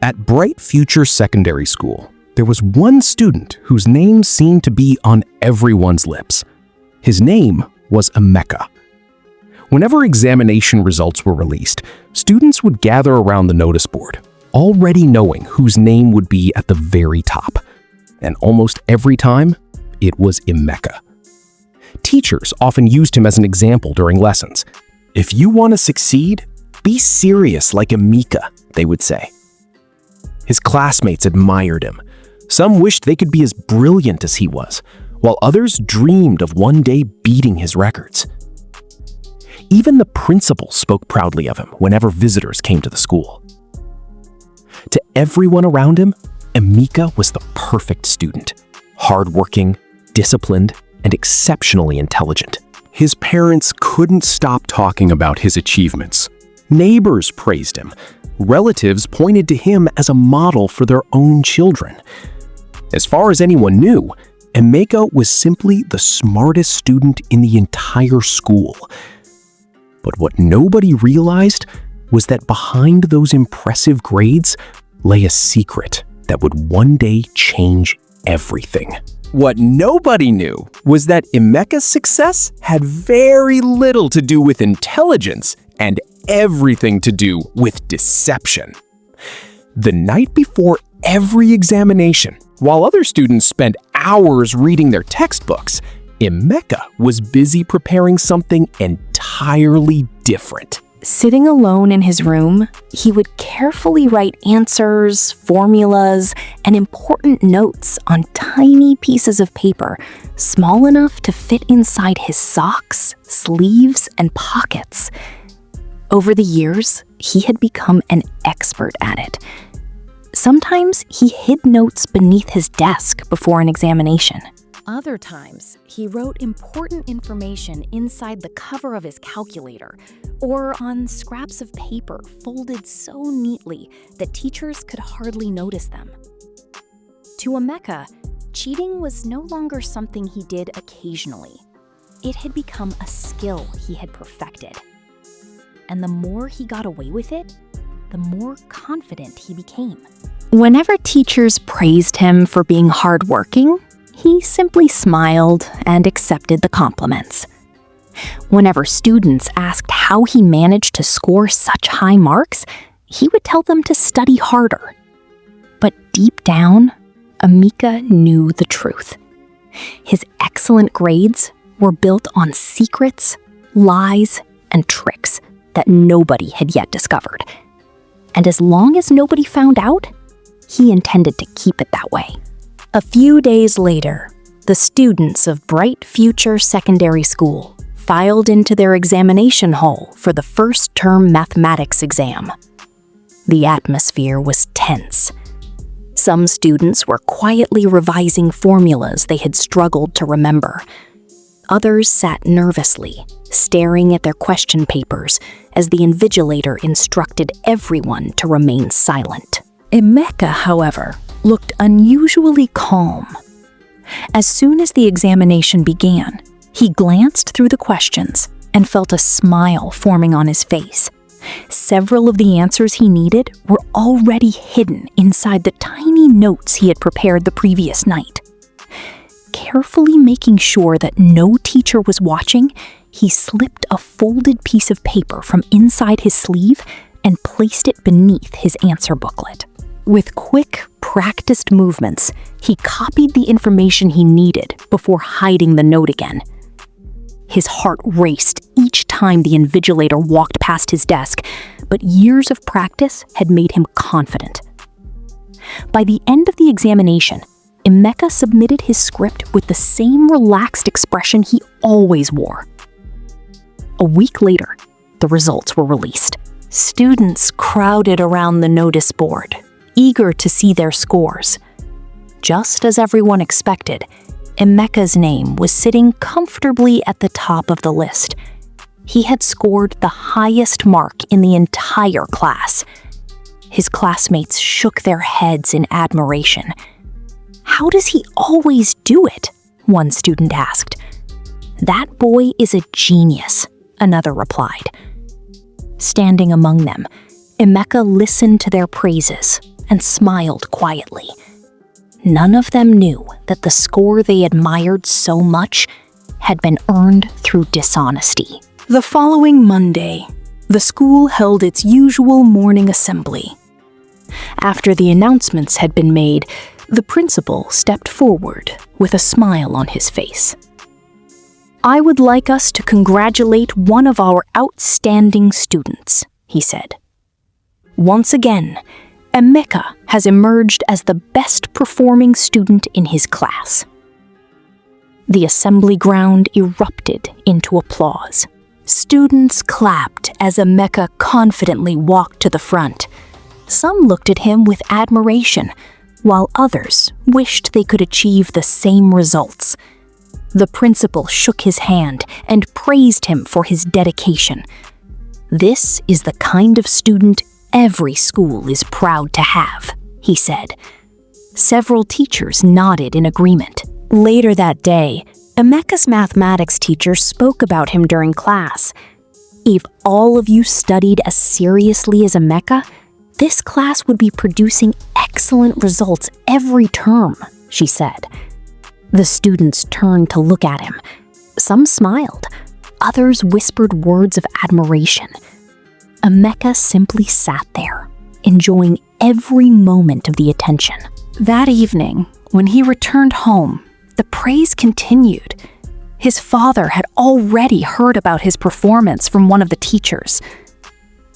At Bright Future Secondary School, there was one student whose name seemed to be on everyone's lips. His name was Emeka. Whenever examination results were released, students would gather around the notice board, already knowing whose name would be at the very top. And almost every time, it was Emeka. Teachers often used him as an example during lessons. "If you want to succeed, be serious like Emeka," they would say. His classmates admired him. Some wished they could be as brilliant as he was, while others dreamed of one day beating his records. Even the principal spoke proudly of him whenever visitors came to the school. To everyone around him, Emeka was the perfect student, hardworking, disciplined, and exceptionally intelligent. His parents couldn't stop talking about his achievements. Neighbors praised him. Relatives pointed to him as a model for their own children. As far as anyone knew, Emeka was simply the smartest student in the entire school. But what nobody realized was that behind those impressive grades lay a secret that would one day change everything. What nobody knew was that Emeka's success had very little to do with intelligence and everything to do with deception. The night before every examination, while other students spent hours reading their textbooks, Emeka was busy preparing something entirely different. Sitting alone in his room, he would carefully write answers, formulas, and important notes on tiny pieces of paper, small enough to fit inside his socks, sleeves, and pockets. Over the years, he had become an expert at it. Sometimes he hid notes beneath his desk before an examination. Other times, he wrote important information inside the cover of his calculator or on scraps of paper folded so neatly that teachers could hardly notice them. To Emeka, cheating was no longer something he did occasionally. It had become a skill he had perfected. And the more he got away with it, the more confident he became. Whenever teachers praised him for being hardworking, he simply smiled and accepted the compliments. Whenever students asked how he managed to score such high marks, he would tell them to study harder. But deep down, Emeka knew the truth. His excellent grades were built on secrets, lies, and tricks that nobody had yet discovered. And as long as nobody found out, he intended to keep it that way. A few days later, the students of Bright Future Secondary School filed into their examination hall for the first term mathematics exam. The atmosphere was tense. Some students were quietly revising formulas they had struggled to remember. Others sat nervously, staring at their question papers as the invigilator instructed everyone to remain silent. Emeka, however, looked unusually calm. As soon as the examination began, he glanced through the questions and felt a smile forming on his face. Several of the answers he needed were already hidden inside the tiny notes he had prepared the previous night. Carefully making sure that no teacher was watching, he slipped a folded piece of paper from inside his sleeve and placed it beneath his answer booklet. With quick, practiced movements, he copied the information he needed before hiding the note again. His heart raced each time the invigilator walked past his desk, but years of practice had made him confident. By the end of the examination, Emeka submitted his script with the same relaxed expression he always wore. A week later, the results were released. Students crowded around the notice board, eager to see their scores. Just as everyone expected, Emeka's name was sitting comfortably at the top of the list. He had scored the highest mark in the entire class. His classmates shook their heads in admiration. "How does he always do it?" one student asked. "That boy is a genius," another replied. Standing among them, Emeka listened to their praises, and smiled quietly. None of them knew that the score they admired so much had been earned through dishonesty. The following Monday, the school held its usual morning assembly. After the announcements had been made, the principal stepped forward with a smile on his face. "I would like us to congratulate one of our outstanding students," he said. "Once again, Emeka has emerged as the best performing student in his class." The assembly ground erupted into applause. Students clapped as Emeka confidently walked to the front. Some looked at him with admiration, while others wished they could achieve the same results. The principal shook his hand and praised him for his dedication. "This is the kind of student every school is proud to have," he said. Several teachers nodded in agreement. Later that day, Emeka's mathematics teacher spoke about him during class. "If all of you studied as seriously as Emeka, this class would be producing excellent results every term," she said. The students turned to look at him. Some smiled, others whispered words of admiration. Emeka simply sat there, enjoying every moment of the attention. That evening, when he returned home, the praise continued. His father had already heard about his performance from one of the teachers.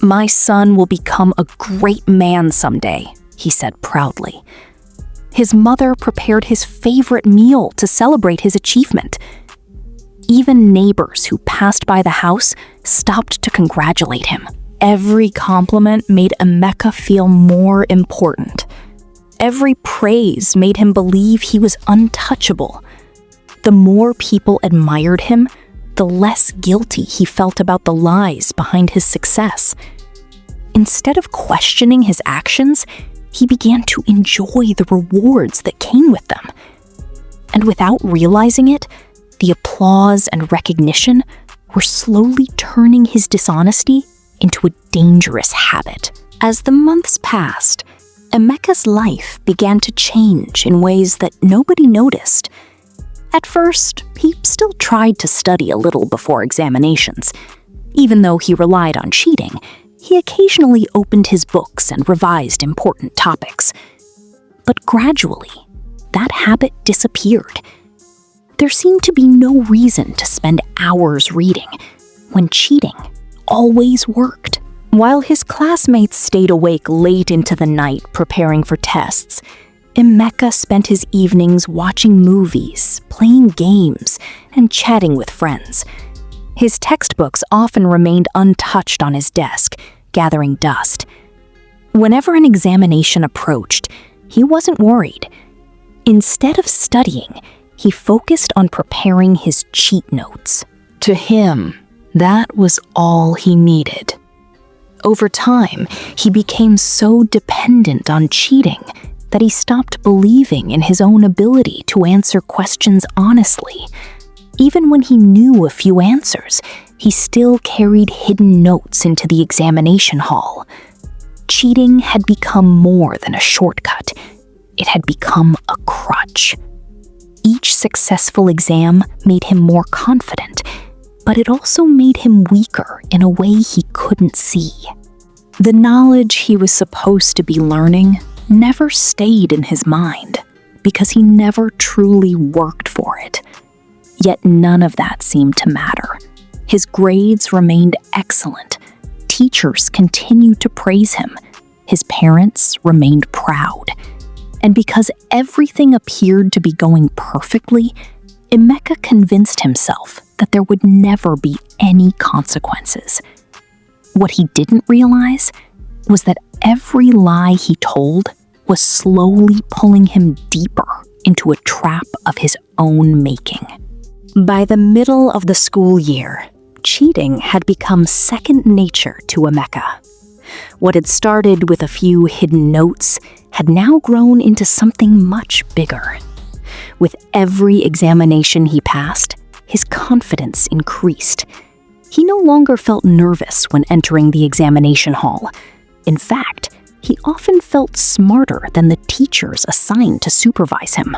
"My son will become a great man someday," he said proudly. His mother prepared his favorite meal to celebrate his achievement. Even neighbors who passed by the house stopped to congratulate him. Every compliment made Emeka feel more important. Every praise made him believe he was untouchable. The more people admired him, the less guilty he felt about the lies behind his success. Instead of questioning his actions, he began to enjoy the rewards that came with them. And without realizing it, the applause and recognition were slowly turning his dishonesty into a dangerous habit. As the months passed, Emeka's life began to change in ways that nobody noticed. At first, he still tried to study a little before examinations. Even though he relied on cheating, he occasionally opened his books and revised important topics. But gradually, that habit disappeared. There seemed to be no reason to spend hours reading, when cheating always worked. While his classmates stayed awake late into the night preparing for tests, Emeka spent his evenings watching movies, playing games, and chatting with friends. His textbooks often remained untouched on his desk, gathering dust. Whenever an examination approached, he wasn't worried. Instead of studying, he focused on preparing his cheat notes. To him, that was all he needed. Over time, he became so dependent on cheating that he stopped believing in his own ability to answer questions honestly. Even when he knew a few answers, he still carried hidden notes into the examination hall. Cheating had become more than a shortcut. It had become a crutch. Each successful exam made him more confident, but it also made him weaker in a way he couldn't see. The knowledge he was supposed to be learning never stayed in his mind because he never truly worked for it. Yet none of that seemed to matter. His grades remained excellent. Teachers continued to praise him. His parents remained proud. And because everything appeared to be going perfectly, Emeka convinced himself that there would never be any consequences. What he didn't realize was that every lie he told was slowly pulling him deeper into a trap of his own making. By the middle of the school year, cheating had become second nature to Emeka. What had started with a few hidden notes had now grown into something much bigger. With every examination he passed, his confidence increased. He no longer felt nervous when entering the examination hall. In fact, he often felt smarter than the teachers assigned to supervise him.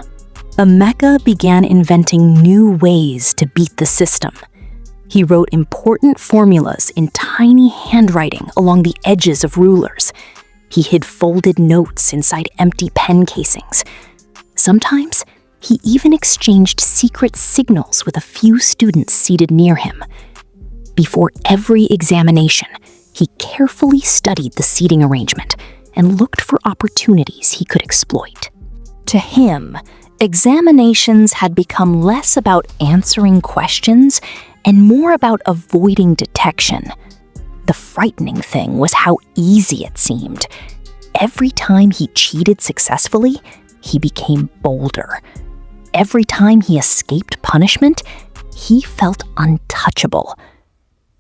Emeka began inventing new ways to beat the system. He wrote important formulas in tiny handwriting along the edges of rulers. He hid folded notes inside empty pen casings. Sometimes, he even exchanged secret signals with a few students seated near him. Before every examination, he carefully studied the seating arrangement and looked for opportunities he could exploit. To him, examinations had become less about answering questions and more about avoiding detection. The frightening thing was how easy it seemed. Every time he cheated successfully, he became bolder. Every time he escaped punishment, he felt untouchable.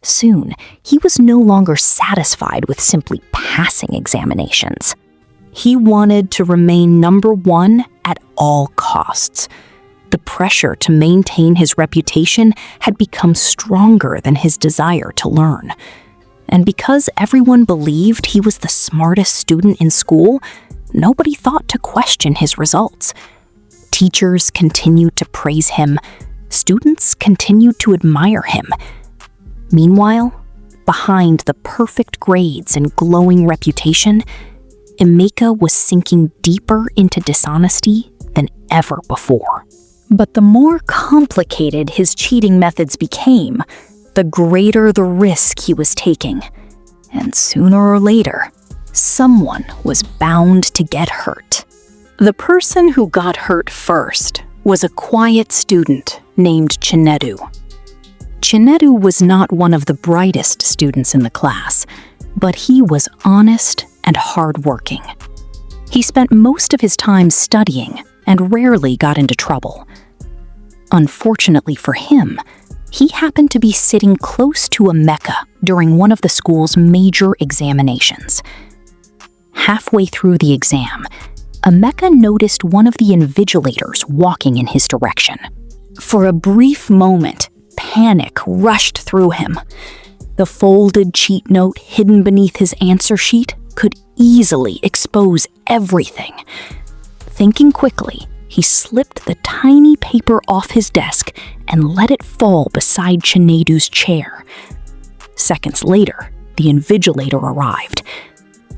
Soon, he was no longer satisfied with simply passing examinations. He wanted to remain number one at all costs. The pressure to maintain his reputation had become stronger than his desire to learn. And because everyone believed he was the smartest student in school, nobody thought to question his results. Teachers continued to praise him. Students continued to admire him. Meanwhile, behind the perfect grades and glowing reputation, Emeka was sinking deeper into dishonesty than ever before. But the more complicated his cheating methods became, the greater the risk he was taking. And sooner or later, someone was bound to get hurt. The person who got hurt first was a quiet student named Chinedu. Chinedu was not one of the brightest students in the class, but he was honest and hardworking. He spent most of his time studying and rarely got into trouble. Unfortunately for him, he happened to be sitting close to Emeka during one of the school's major examinations. Halfway through the exam, Emeka noticed one of the invigilators walking in his direction. For a brief moment, panic rushed through him. The folded cheat note hidden beneath his answer sheet could easily expose everything. Thinking quickly, he slipped the tiny paper off his desk and let it fall beside Chinedu's chair. Seconds later, the invigilator arrived.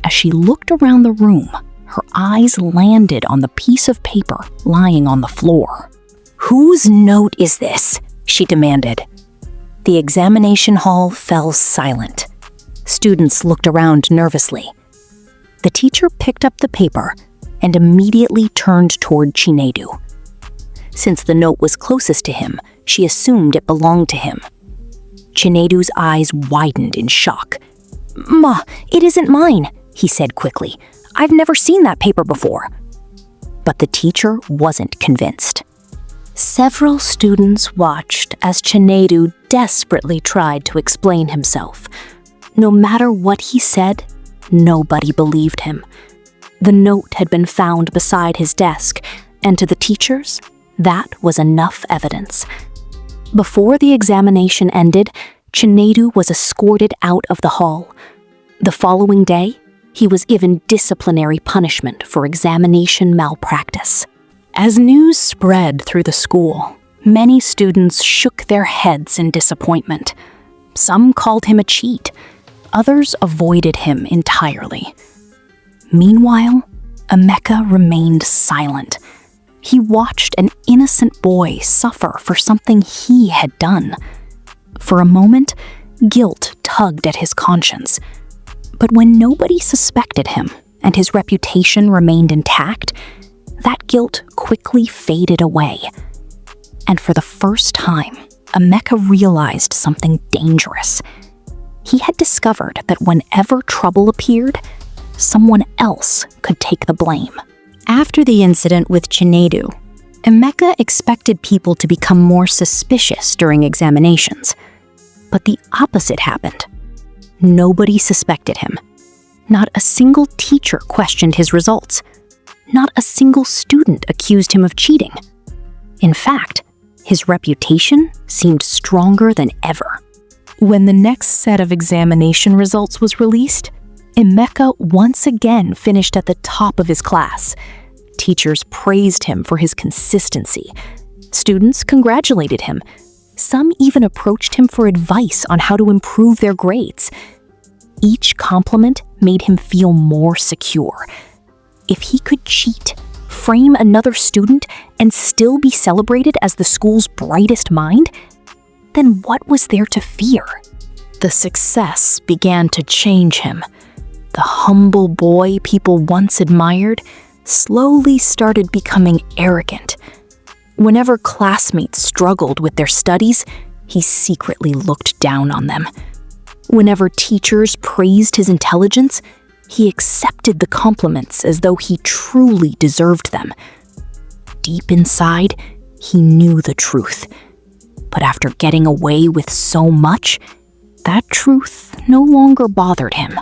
As she looked around the room, her eyes landed on the piece of paper lying on the floor. "Whose note is this?" she demanded. The examination hall fell silent. Students looked around nervously. The teacher picked up the paper and immediately turned toward Chinedu. Since the note was closest to him, she assumed it belonged to him. Chinedu's eyes widened in shock. "Ma, it isn't mine," he said quickly. "I've never seen that paper before." But the teacher wasn't convinced. Several students watched as Chinedu desperately tried to explain himself. No matter what he said, nobody believed him. The note had been found beside his desk, and to the teachers, that was enough evidence. Before the examination ended, Chinedu was escorted out of the hall. The following day, he was given disciplinary punishment for examination malpractice. As news spread through the school, many students shook their heads in disappointment. Some called him a cheat. Others avoided him entirely. Meanwhile, Emeka remained silent. He watched an innocent boy suffer for something he had done. For a moment, guilt tugged at his conscience. But when nobody suspected him and his reputation remained intact, that guilt quickly faded away. And for the first time, Emeka realized something dangerous. He had discovered that whenever trouble appeared, someone else could take the blame. After the incident with Chinedu, Emeka expected people to become more suspicious during examinations. But the opposite happened. Nobody suspected him. Not a single teacher questioned his results. Not a single student accused him of cheating. In fact, his reputation seemed stronger than ever. When the next set of examination results was released, Emeka once again finished at the top of his class. Teachers praised him for his consistency. Students congratulated him. Some even approached him for advice on how to improve their grades. Each compliment made him feel more secure. If he could cheat, frame another student, and still be celebrated as the school's brightest mind, then what was there to fear? The success began to change him. The humble boy people once admired slowly started becoming arrogant. Whenever classmates struggled with their studies, he secretly looked down on them. Whenever teachers praised his intelligence, he accepted the compliments as though he truly deserved them. Deep inside, he knew the truth. But after getting away with so much, that truth no longer bothered him.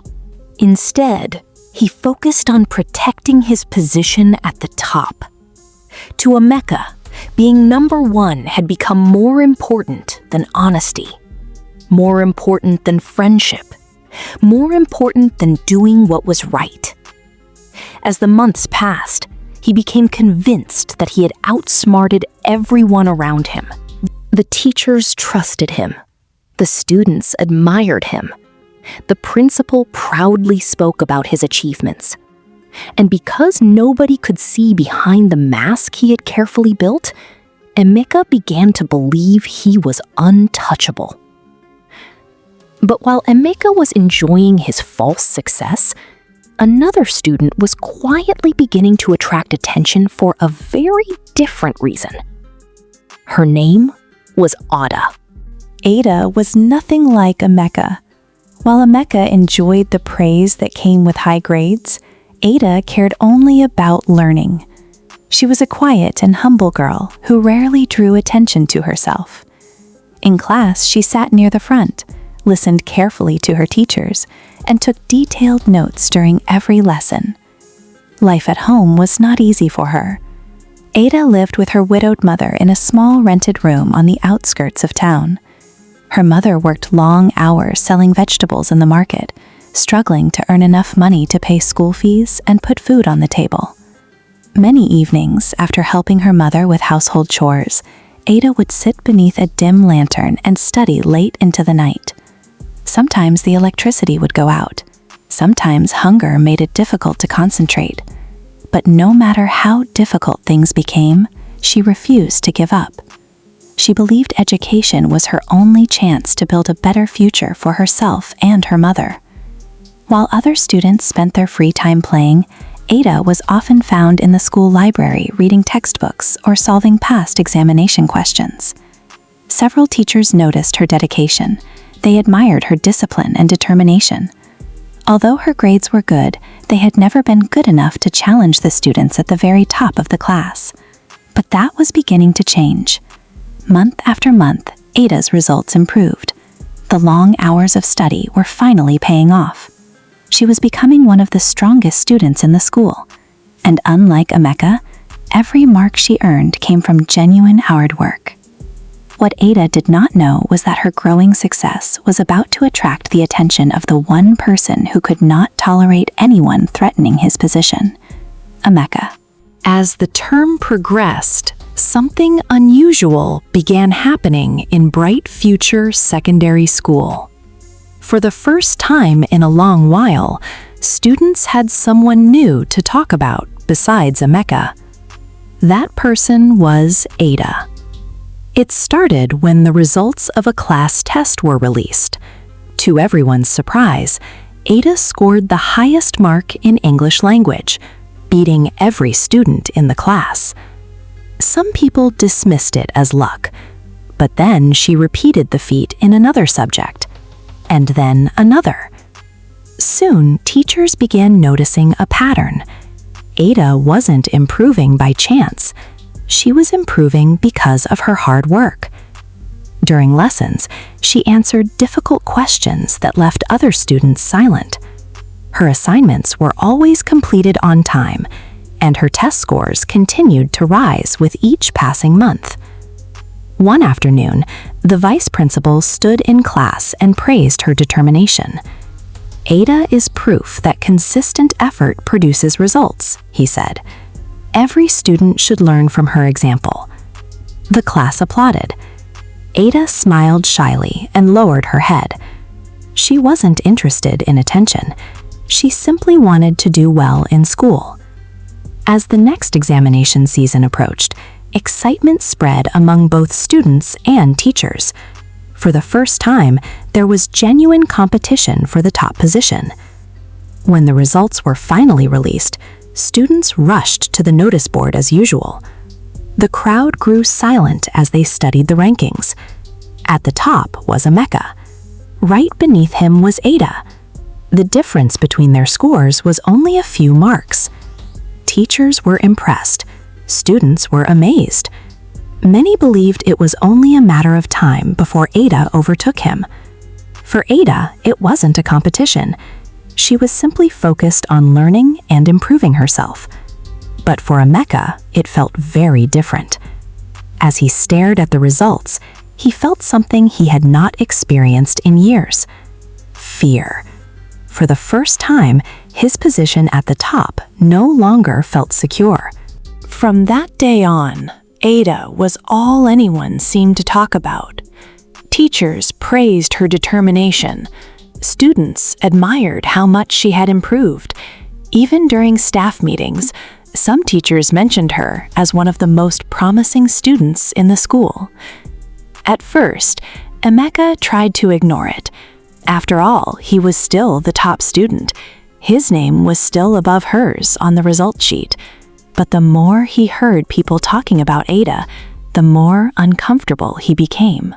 Instead, he focused on protecting his position at the top. To Emeka, being number one had become more important than honesty, more important than friendship, more important than doing what was right. As the months passed, he became convinced that he had outsmarted everyone around him. The teachers trusted him. The students admired him. The principal proudly spoke about his achievements. And because nobody could see behind the mask he had carefully built, Emeka began to believe he was untouchable. But while Emeka was enjoying his false success, another student was quietly beginning to attract attention for a very different reason. Her name was Ada. Ada was nothing like Emeka. While Emeka enjoyed the praise that came with high grades, Ada cared only about learning. She was a quiet and humble girl who rarely drew attention to herself. In class, she sat near the front, listened carefully to her teachers, and took detailed notes during every lesson. Life at home was not easy for her. Ada lived with her widowed mother in a small rented room on the outskirts of town. Her mother worked long hours selling vegetables in the market, struggling to earn enough money to pay school fees and put food on the table. Many evenings, after helping her mother with household chores, Ada would sit beneath a dim lantern and study late into the night. Sometimes the electricity would go out. Sometimes hunger made it difficult to concentrate. But no matter how difficult things became, she refused to give up. She believed education was her only chance to build a better future for herself and her mother. While other students spent their free time playing, Ada was often found in the school library reading textbooks or solving past examination questions. Several teachers noticed her dedication. They admired her discipline and determination. Although her grades were good, they had never been good enough to challenge the students at the very top of the class. But that was beginning to change. Month after month, Ada's results improved. The long hours of study were finally paying off. She was becoming one of the strongest students in the school. And unlike Emeka, every mark she earned came from genuine hard work. What Ada did not know was that her growing success was about to attract the attention of the one person who could not tolerate anyone threatening his position: Emeka. As the term progressed, something unusual began happening in Bright Future Secondary School. For the first time in a long while, students had someone new to talk about besides Emeka. That person was Ada. It started when the results of a class test were released. To everyone's surprise, Ada scored the highest mark in English language, beating every student in the class. Some people dismissed it as luck, but then she repeated the feat in another subject, and then another. Soon, teachers began noticing a pattern. Ada wasn't improving by chance. She was improving because of her hard work. During lessons, she answered difficult questions that left other students silent. Her assignments were always completed on time, and her test scores continued to rise with each passing month. One afternoon, the vice principal stood in class and praised her determination. "Ada is proof that consistent effort produces results," he said. "Every student should learn from her example." The class applauded. Ada smiled shyly and lowered her head. She wasn't interested in attention. She simply wanted to do well in school. As the next examination season approached, excitement spread among both students and teachers. For the first time, there was genuine competition for the top position. When the results were finally released, students rushed to the notice board as usual. The crowd grew silent as they studied the rankings. At the top was Emeka. Right beneath him was Ada. The difference between their scores was only a few marks. Teachers were impressed. Students were amazed. Many believed it was only a matter of time before Ada overtook him. For Ada, it wasn't a competition. She was simply focused on learning and improving herself. But for Emeka, it felt very different. As he stared at the results, he felt something he had not experienced in years: fear. For the first time, his position at the top no longer felt secure. From that day on, Ada was all anyone seemed to talk about. Teachers praised her determination. Students admired how much she had improved. Even during staff meetings, some teachers mentioned her as one of the most promising students in the school. At first, Emeka tried to ignore it. After all, he was still the top student. His name was still above hers on the result sheet. But the more he heard people talking about Ada, the more uncomfortable he became.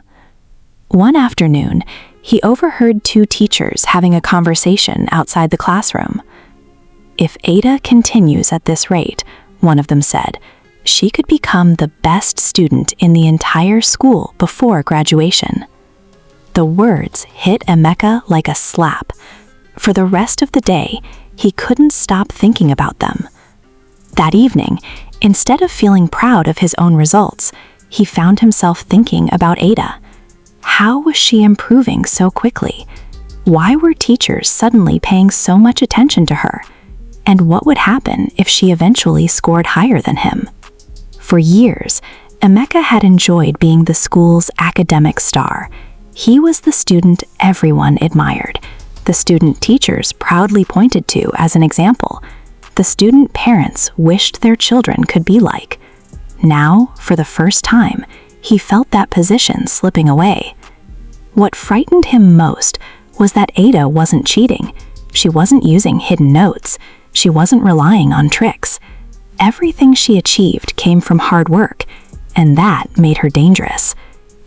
One afternoon, he overheard two teachers having a conversation outside the classroom. "If Ada continues at this rate," one of them said, "she could become the best student in the entire school before graduation." The words hit Emeka like a slap. For the rest of the day, he couldn't stop thinking about them. That evening, instead of feeling proud of his own results, he found himself thinking about Ada. How was she improving so quickly? Why were teachers suddenly paying so much attention to her? And what would happen if she eventually scored higher than him? For years, Emeka had enjoyed being the school's academic star. He was the student everyone admired, the student teachers proudly pointed to as an example, the student parents wished their children could be like. Now, for the first time, he felt that position slipping away. What frightened him most was that Ada wasn't cheating. She wasn't using hidden notes. She wasn't relying on tricks. Everything she achieved came from hard work, and that made her dangerous.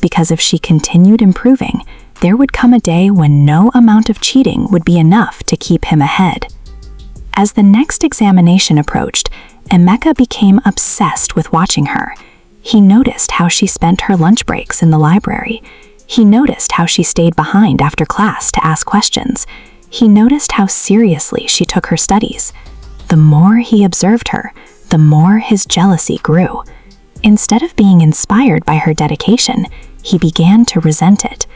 Because if she continued improving, there would come a day when no amount of cheating would be enough to keep him ahead. As the next examination approached, Emeka became obsessed with watching her. He noticed how she spent her lunch breaks in the library. He noticed how she stayed behind after class to ask questions. He noticed how seriously she took her studies. The more he observed her, the more his jealousy grew. Instead of being inspired by her dedication, he began to resent it.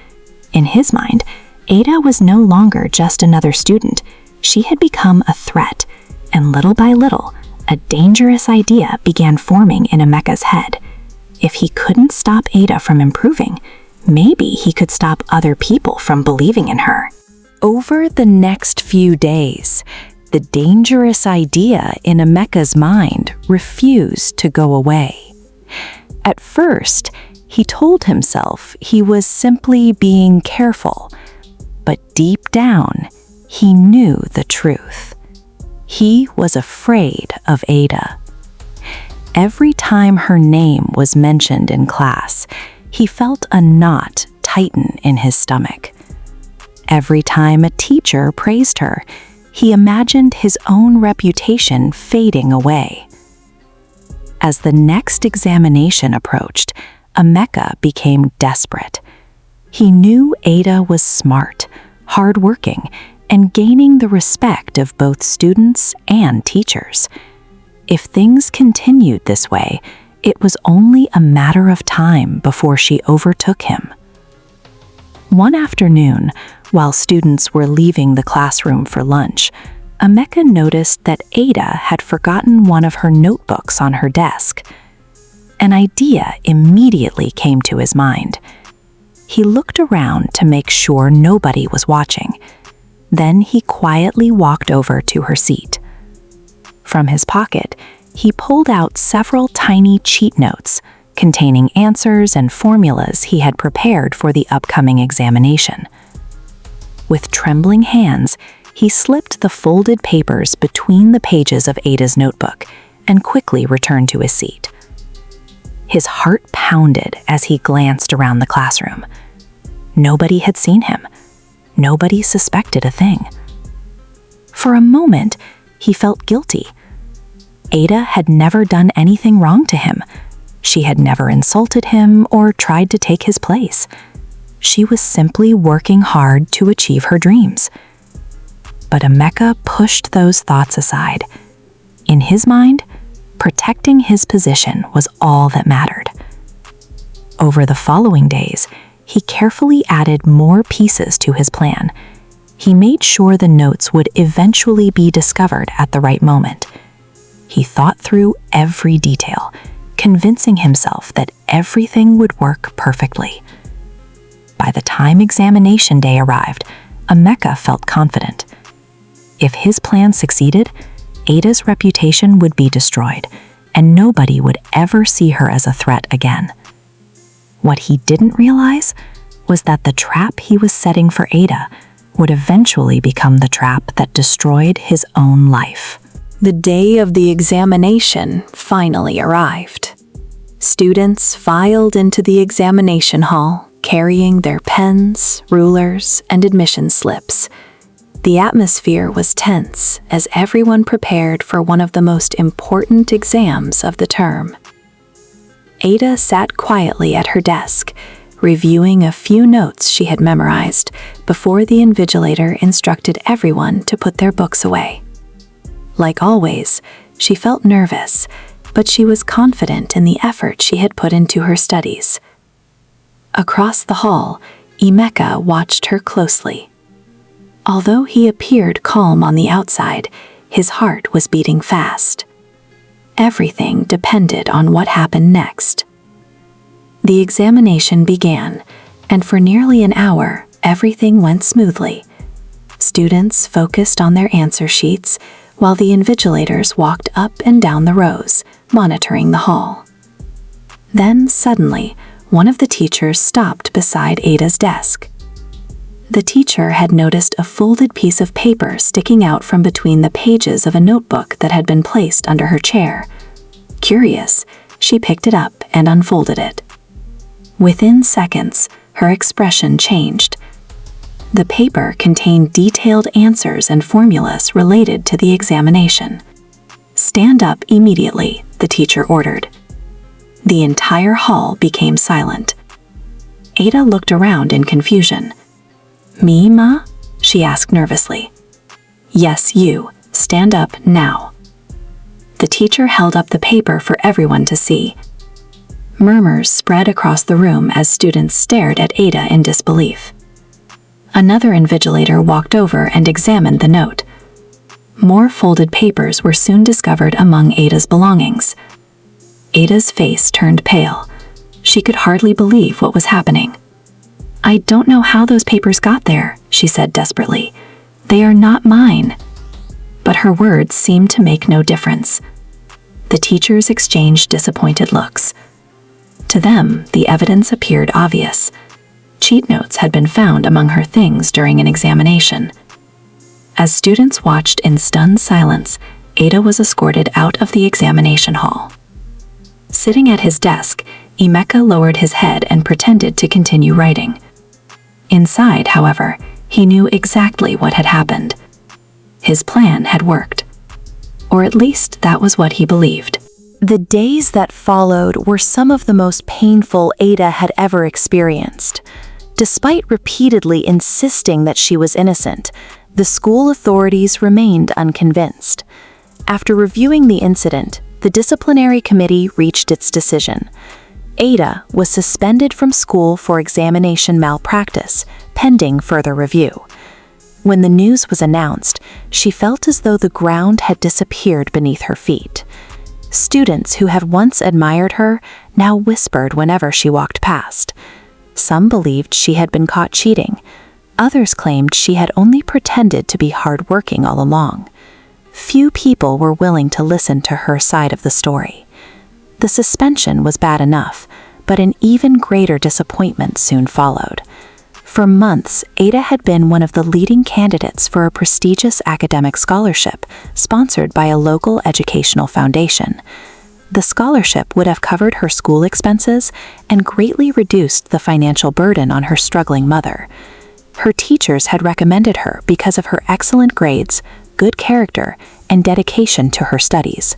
In his mind, Ada was no longer just another student. She had become a threat, and little by little, a dangerous idea began forming in Emeka's head. If he couldn't stop Ada from improving, maybe he could stop other people from believing in her. Over the next few days, the dangerous idea in Emeka's mind refused to go away. At first, he told himself he was simply being careful, but deep down, he knew the truth. He was afraid of Ada. Every time her name was mentioned in class, he felt a knot tighten in his stomach. Every time a teacher praised her, he imagined his own reputation fading away. As the next examination approached, Emeka became desperate. He knew Ada was smart, hardworking, and gaining the respect of both students and teachers. If things continued this way, it was only a matter of time before she overtook him. One afternoon, While students were leaving the classroom for lunch, Emeka noticed that Ada had forgotten one of her notebooks on her desk. An idea immediately came to his mind. He looked around to make sure nobody was watching. Then he quietly walked over to her seat. From his pocket, he pulled out several tiny cheat notes containing answers and formulas he had prepared for the upcoming examination. With trembling hands, he slipped the folded papers between the pages of Ada's notebook and quickly returned to his seat. His heart pounded as he glanced around the classroom. Nobody had seen him. Nobody suspected a thing. For a moment, he felt guilty. Ada had never done anything wrong to him. She had never insulted him or tried to take his place. She was simply working hard to achieve her dreams. But Emeka pushed those thoughts aside. In his mind, protecting his position was all that mattered. Over the following days, he carefully added more pieces to his plan. He made sure the notes would eventually be discovered at the right moment. He thought through every detail, convincing himself that everything would work perfectly. By the time examination day arrived, Emeka felt confident. If his plan succeeded, Ada's reputation would be destroyed, and nobody would ever see her as a threat again. What he didn't realize was that the trap he was setting for Ada would eventually become the trap that destroyed his own life. The day of the examination finally arrived. Students filed into the examination hall, carrying their pens, rulers, and admission slips. The atmosphere was tense as everyone prepared for one of the most important exams of the term. Ada sat quietly at her desk, reviewing a few notes she had memorized before the invigilator instructed everyone to put their books away. Like always, she felt nervous, but she was confident in the effort she had put into her studies. Across the hall, Emeka watched her closely. Although he appeared calm on the outside, his heart was beating fast. Everything depended on what happened next. The examination began, and for nearly an hour, everything went smoothly. Students focused on their answer sheets, while the invigilators walked up and down the rows, monitoring the hall. Then, suddenly, one of the teachers stopped beside Ada's desk. The teacher had noticed a folded piece of paper sticking out from between the pages of a notebook that had been placed under her chair. Curious, she picked it up and unfolded it. Within seconds, her expression changed. The paper contained detailed answers and formulas related to the examination. "Stand up immediately," the teacher ordered. The entire hall became silent. Ada looked around in confusion. "Me, Ma?" she asked nervously. "Yes, you. Stand up now." The teacher held up the paper for everyone to see. Murmurs spread across the room as students stared at Ada in disbelief. Another invigilator walked over and examined the note. More folded papers were soon discovered among Ada's belongings. Ada's face turned pale. She could hardly believe what was happening. "I don't know how those papers got there," she said desperately. "They are not mine." But her words seemed to make no difference. The teachers exchanged disappointed looks. To them, the evidence appeared obvious. Cheat notes had been found among her things during an examination. As students watched in stunned silence, Ada was escorted out of the examination hall. Sitting at his desk, Emeka lowered his head and pretended to continue writing. Inside, however, he knew exactly what had happened. His plan had worked. Or at least that was what he believed. The days that followed were some of the most painful Ada had ever experienced. Despite repeatedly insisting that she was innocent, the school authorities remained unconvinced. After reviewing the incident, the disciplinary committee reached its decision. Ada was suspended from school for examination malpractice, pending further review. When the news was announced, she felt as though the ground had disappeared beneath her feet. Students who had once admired her now whispered whenever she walked past. Some believed she had been caught cheating. Others claimed she had only pretended to be hardworking all along. Few people were willing to listen to her side of the story. The suspension was bad enough, but an even greater disappointment soon followed. For months, Ada had been one of the leading candidates for a prestigious academic scholarship sponsored by a local educational foundation. The scholarship would have covered her school expenses and greatly reduced the financial burden on her struggling mother. Her teachers had recommended her because of her excellent grades, good character, and dedication to her studies.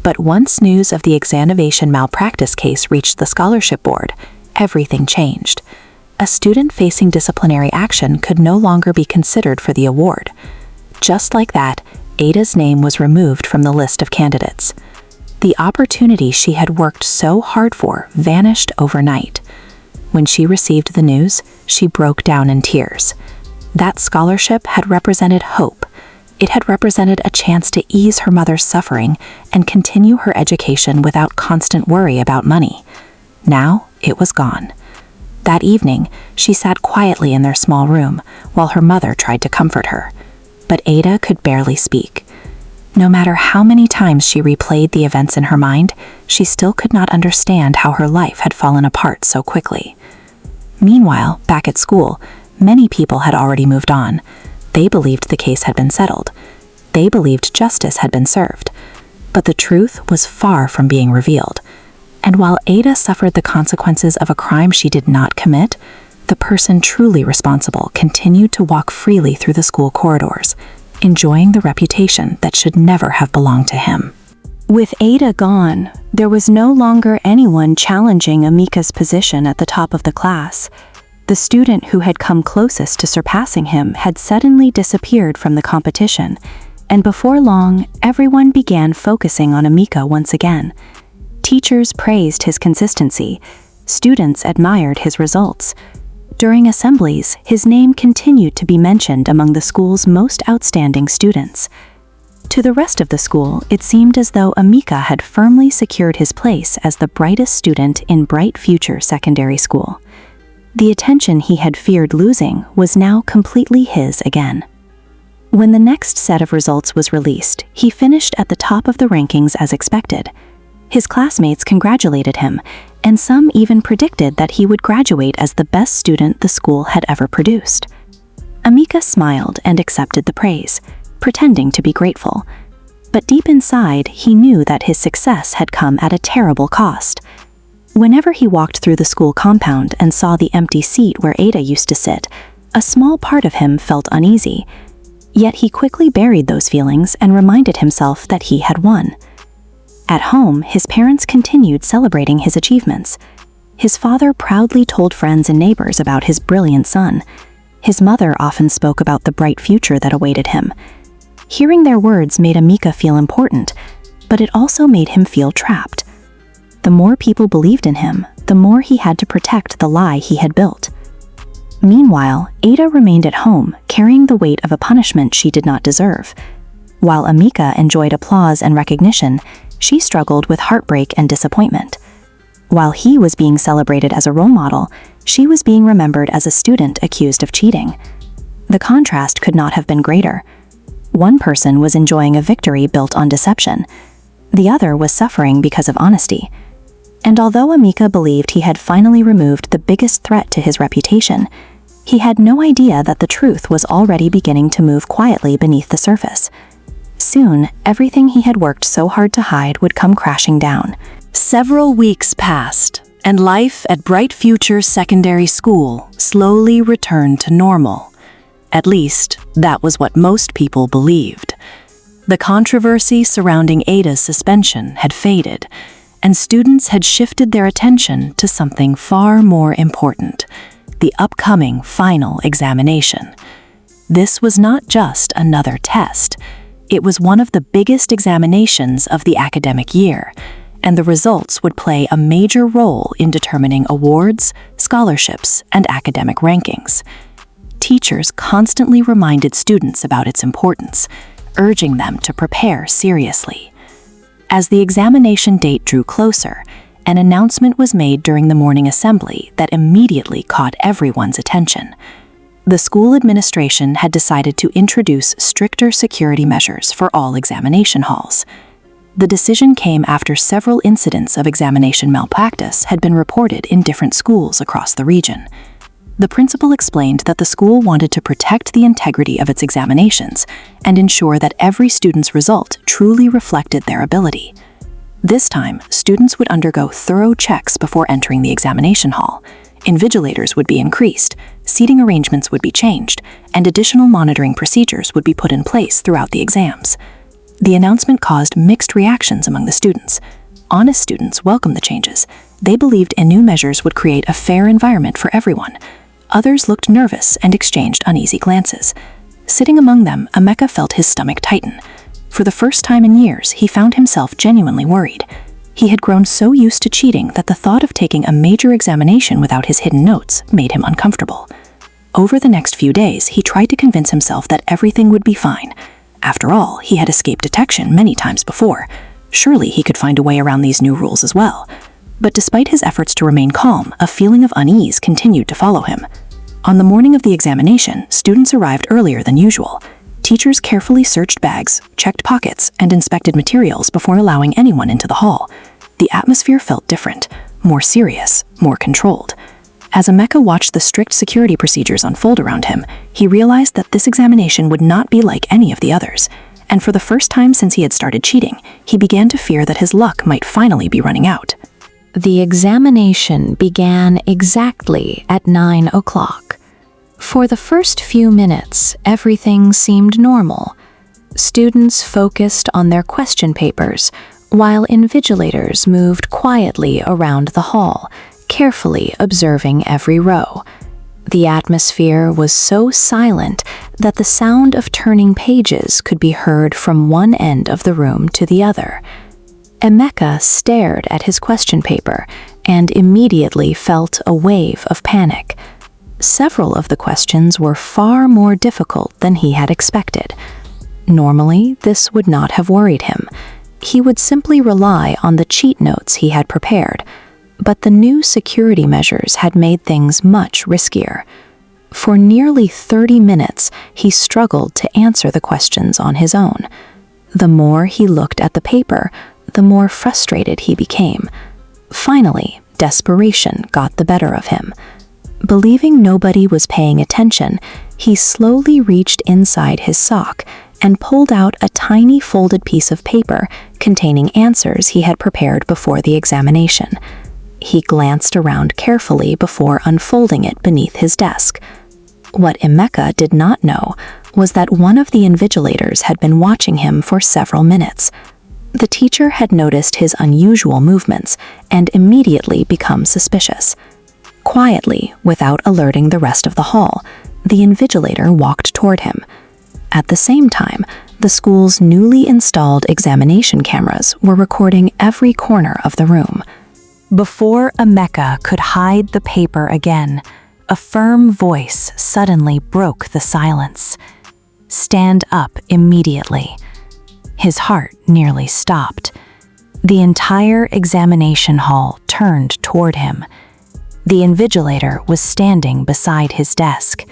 But once news of the examination malpractice case reached the scholarship board, everything changed. A student facing disciplinary action could no longer be considered for the award. Just like that, Ada's name was removed from the list of candidates. The opportunity she had worked so hard for vanished overnight. When she received the news, she broke down in tears. That scholarship had represented hope. It had represented a chance to ease her mother's suffering and continue her education without constant worry about money. Now, it was gone. That evening, she sat quietly in their small room while her mother tried to comfort her. But Ada could barely speak. No matter how many times she replayed the events in her mind, she still could not understand how her life had fallen apart so quickly. Meanwhile, back at school, many people had already moved on. They believed the case had been settled. They believed justice had been served. But the truth was far from being revealed. And while Ada suffered the consequences of a crime she did not commit, the person truly responsible continued to walk freely through the school corridors, enjoying the reputation that should never have belonged to him. With Ada gone, there was no longer anyone challenging Emeka's position at the top of the class. The student who had come closest to surpassing him had suddenly disappeared from the competition, and before long, everyone began focusing on Emeka once again. Teachers praised his consistency. Students admired his results. During assemblies, his name continued to be mentioned among the school's most outstanding students. To the rest of the school, it seemed as though Emeka had firmly secured his place as the brightest student in Bright Future Secondary School. The attention he had feared losing was now completely his again. When the next set of results was released, he finished at the top of the rankings as expected. His classmates congratulated him, and some even predicted that he would graduate as the best student the school had ever produced. Emeka smiled and accepted the praise, pretending to be grateful. But deep inside, he knew that his success had come at a terrible cost. Whenever he walked through the school compound and saw the empty seat where Ada used to sit, a small part of him felt uneasy. Yet he quickly buried those feelings and reminded himself that he had won. At home, his parents continued celebrating his achievements. His father proudly told friends and neighbors about his brilliant son. His mother often spoke about the bright future that awaited him. Hearing their words made Emeka feel important, but it also made him feel trapped. The more people believed in him, the more he had to protect the lie he had built. Meanwhile, Ada remained at home, carrying the weight of a punishment she did not deserve. While Emeka enjoyed applause and recognition, she struggled with heartbreak and disappointment. While he was being celebrated as a role model, she was being remembered as a student accused of cheating. The contrast could not have been greater. One person was enjoying a victory built on deception. The other was suffering because of honesty. And although Emeka believed he had finally removed the biggest threat to his reputation, he had no idea that the truth was already beginning to move quietly beneath the surface. Soon, everything he had worked so hard to hide would come crashing down. Several weeks passed, and life at Bright Future Secondary School slowly returned to normal. At least, that was what most people believed. The controversy surrounding Ada's suspension had faded, and students had shifted their attention to something far more important: the upcoming final examination. This was not just another test. It was one of the biggest examinations of the academic year, and the results would play a major role in determining awards, scholarships, and academic rankings. Teachers constantly reminded students about its importance, urging them to prepare seriously. As the examination date drew closer, an announcement was made during the morning assembly that immediately caught everyone's attention. The school administration had decided to introduce stricter security measures for all examination halls. The decision came after several incidents of examination malpractice had been reported in different schools across the region. The principal explained that the school wanted to protect the integrity of its examinations and ensure that every student's result truly reflected their ability. This time, students would undergo thorough checks before entering the examination hall. Invigilators would be increased, seating arrangements would be changed, and additional monitoring procedures would be put in place throughout the exams. The announcement caused mixed reactions among the students. Honest students welcomed the changes. They believed new measures would create a fair environment for everyone. Others looked nervous and exchanged uneasy glances. Sitting among them, Emeka felt his stomach tighten. For the first time in years, he found himself genuinely worried. He had grown so used to cheating that the thought of taking a major examination without his hidden notes made him uncomfortable. Over the next few days, he tried to convince himself that everything would be fine. After all, he had escaped detection many times before. Surely he could find a way around these new rules as well. But despite his efforts to remain calm, a feeling of unease continued to follow him. On the morning of the examination, students arrived earlier than usual. Teachers carefully searched bags, checked pockets, and inspected materials before allowing anyone into the hall. The atmosphere felt different, more serious, more controlled. As Emeka watched the strict security procedures unfold around him, he realized that this examination would not be like any of the others. And for the first time since he had started cheating, he began to fear that his luck might finally be running out. The examination began exactly at 9 o'clock. For the first few minutes, everything seemed normal. Students focused on their question papers, while invigilators moved quietly around the hall, carefully observing every row. The atmosphere was so silent that the sound of turning pages could be heard from one end of the room to the other. Emeka stared at his question paper and immediately felt a wave of panic. Several of the questions were far more difficult than he had expected. Normally, this would not have worried him. He would simply rely on the cheat notes he had prepared, but the new security measures had made things much riskier. For nearly 30 minutes, he struggled to answer the questions on his own. The more he looked at the paper, the more frustrated he became. Finally, desperation got the better of him. Believing nobody was paying attention, he slowly reached inside his sock and pulled out a tiny folded piece of paper containing answers he had prepared before the examination. He glanced around carefully before unfolding it beneath his desk. What Emeka did not know was that one of the invigilators had been watching him for several minutes. The teacher had noticed his unusual movements and immediately become suspicious. Quietly, without alerting the rest of the hall, the invigilator walked toward him. At the same time, the school's newly installed examination cameras were recording every corner of the room. Before Emeka could hide the paper again, a firm voice suddenly broke the silence. "Stand up immediately." His heart nearly stopped. The entire examination hall turned toward him. The invigilator was standing beside his desk.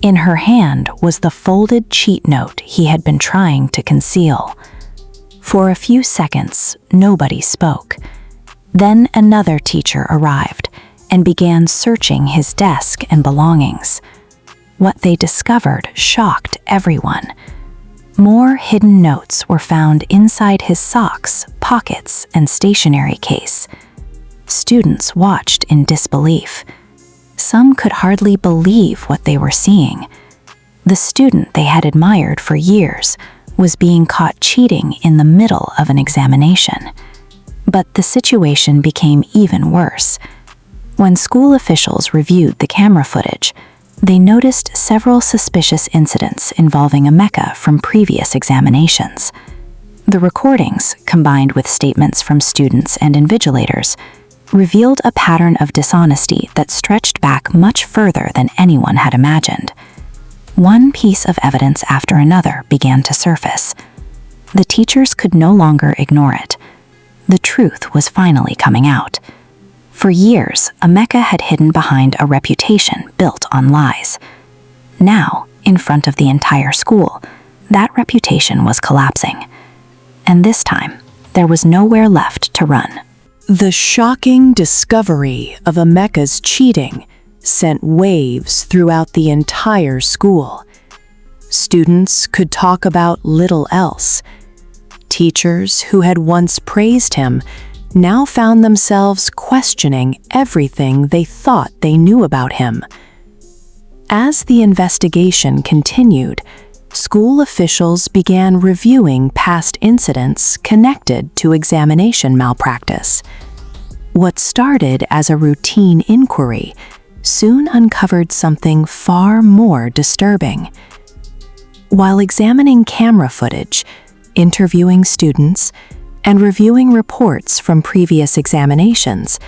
In her hand was the folded cheat note he had been trying to conceal. For a few seconds, nobody spoke. Then another teacher arrived and began searching his desk and belongings. What they discovered shocked everyone. More hidden notes were found inside his socks, pockets, and stationery case. Students watched in disbelief. Some could hardly believe what they were seeing. The student they had admired for years was being caught cheating in the middle of an examination. But the situation became even worse. When school officials reviewed the camera footage, they noticed several suspicious incidents involving Emeka from previous examinations. The recordings, combined with statements from students and invigilators, revealed a pattern of dishonesty that stretched back much further than anyone had imagined. One piece of evidence after another began to surface. The teachers could no longer ignore it. The truth was finally coming out. For years, Emeka had hidden behind a reputation built on lies. Now, in front of the entire school, that reputation was collapsing. And this time, there was nowhere left to run. The shocking discovery of Emeka's cheating sent waves throughout the entire school. Students could talk about little else. Teachers who had once praised him now found themselves questioning everything they thought they knew about him. As the investigation continued, school officials began reviewing past incidents connected to examination malpractice. What started as a routine inquiry soon uncovered something far more disturbing. While examining camera footage, interviewing students, and reviewing reports from previous examinations,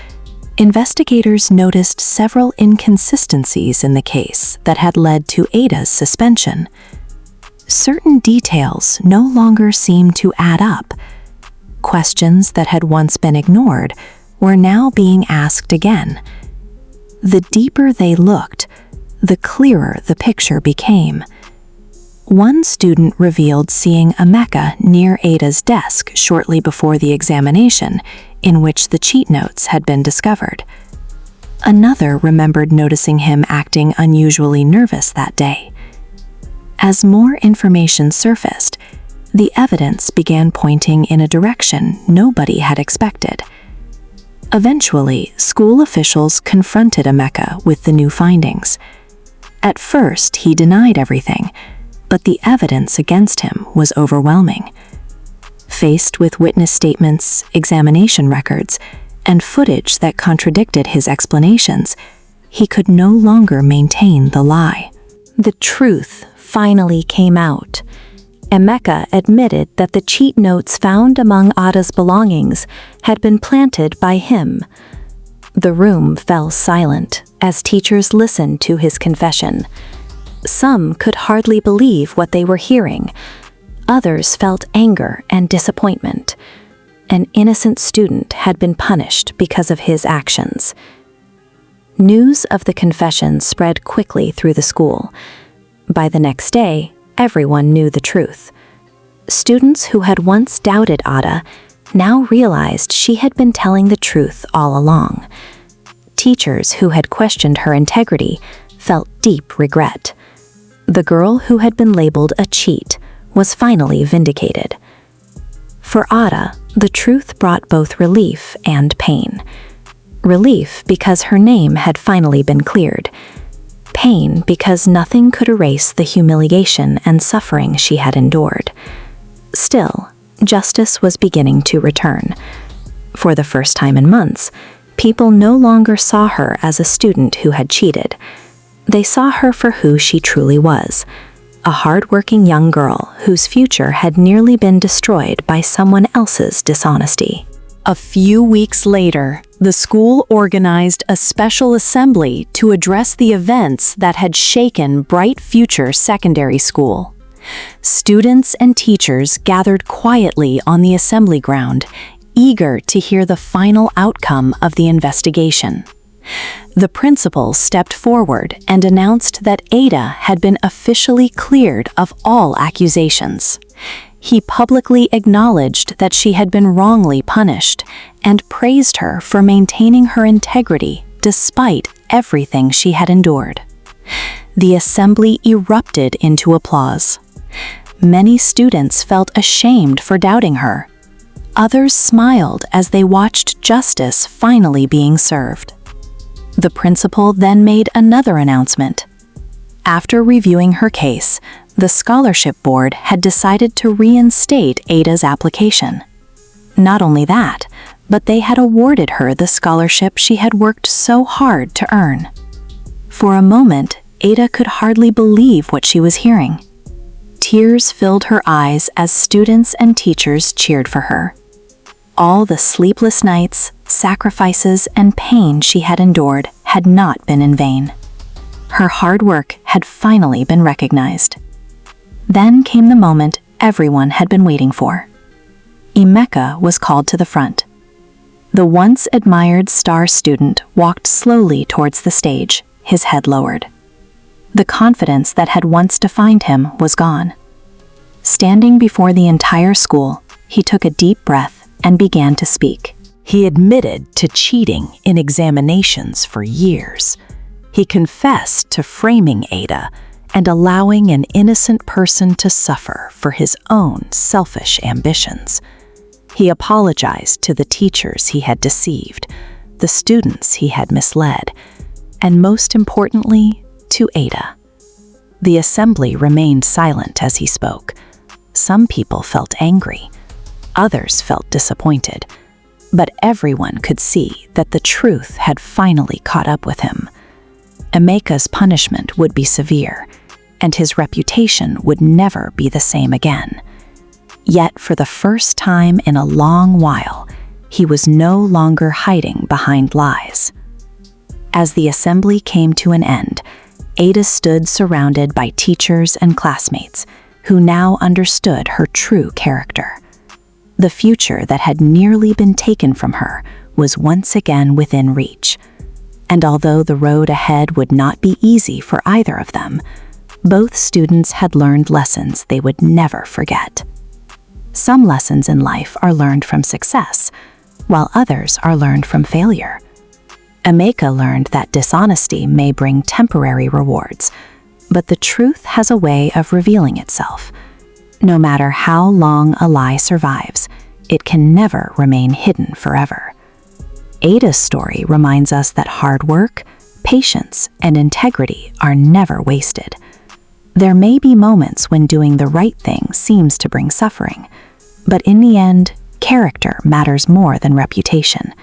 investigators noticed several inconsistencies in the case that had led to Ada's suspension. Certain details no longer seemed to add up. Questions that had once been ignored were now being asked again. The deeper they looked, the clearer the picture became. One student revealed seeing Emeka near Ada's desk shortly before the examination, in which the cheat notes had been discovered. Another remembered noticing him acting unusually nervous that day. As more information surfaced, the evidence began pointing in a direction nobody had expected. Eventually, school officials confronted Emeka with the new findings. At first, he denied everything, but the evidence against him was overwhelming. Faced with witness statements, examination records, and footage that contradicted his explanations, he could no longer maintain the lie. The truth finally came out. Emeka admitted that the cheat notes found among Ada's belongings had been planted by him. The room fell silent as teachers listened to his confession. Some could hardly believe what they were hearing. Others felt anger and disappointment. An innocent student had been punished because of his actions. News of the confession spread quickly through the school. By the next day, everyone knew the truth. Students who had once doubted Ada now realized she had been telling the truth all along. Teachers who had questioned her integrity felt deep regret. The girl who had been labeled a cheat was finally vindicated. For Ada, the truth brought both relief and pain. Relief because her name had finally been cleared. Pain because nothing could erase the humiliation and suffering she had endured. Still, justice was beginning to return. For the first time in months, people no longer saw her as a student who had cheated. They saw her for who she truly was, a hardworking young girl whose future had nearly been destroyed by someone else's dishonesty. A few weeks later, the school organized a special assembly to address the events that had shaken Bright Future Secondary School. Students and teachers gathered quietly on the assembly ground, eager to hear the final outcome of the investigation. The principal stepped forward and announced that Ada had been officially cleared of all accusations. He publicly acknowledged that she had been wrongly punished and praised her for maintaining her integrity despite everything she had endured. The assembly erupted into applause. Many students felt ashamed for doubting her. Others smiled as they watched justice finally being served. The principal then made another announcement. After reviewing her case, the scholarship board had decided to reinstate Ada's application. Not only that, but they had awarded her the scholarship she had worked so hard to earn. For a moment, Ada could hardly believe what she was hearing. Tears filled her eyes as students and teachers cheered for her. All the sleepless nights, sacrifices, and pain she had endured had not been in vain. Her hard work had finally been recognized. Then came the moment everyone had been waiting for. Emeka was called to the front. The once admired star student walked slowly towards the stage, his head lowered. The confidence that had once defined him was gone. Standing before the entire school, he took a deep breath and began to speak. He admitted to cheating in examinations for years. He confessed to framing Ada and allowing an innocent person to suffer for his own selfish ambitions. He apologized to the teachers he had deceived, the students he had misled, and most importantly, to Ada. The assembly remained silent as he spoke. Some people felt angry. Others felt disappointed. But everyone could see that the truth had finally caught up with him. Emeka's punishment would be severe, and his reputation would never be the same again. Yet for the first time in a long while, he was no longer hiding behind lies. As the assembly came to an end, Ada stood surrounded by teachers and classmates who now understood her true character. The future that had nearly been taken from her was once again within reach. And although the road ahead would not be easy for either of them, both students had learned lessons they would never forget. Some lessons in life are learned from success, while others are learned from failure. Emeka learned that dishonesty may bring temporary rewards, but the truth has a way of revealing itself. No matter how long a lie survives, it can never remain hidden forever. Ada's story reminds us that hard work, patience, and integrity are never wasted. There may be moments when doing the right thing seems to bring suffering, but in the end, character matters more than reputation,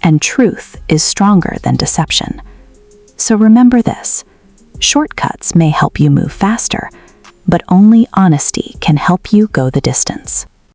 and truth is stronger than deception. So remember this: shortcuts may help you move faster, but only honesty can help you go the distance.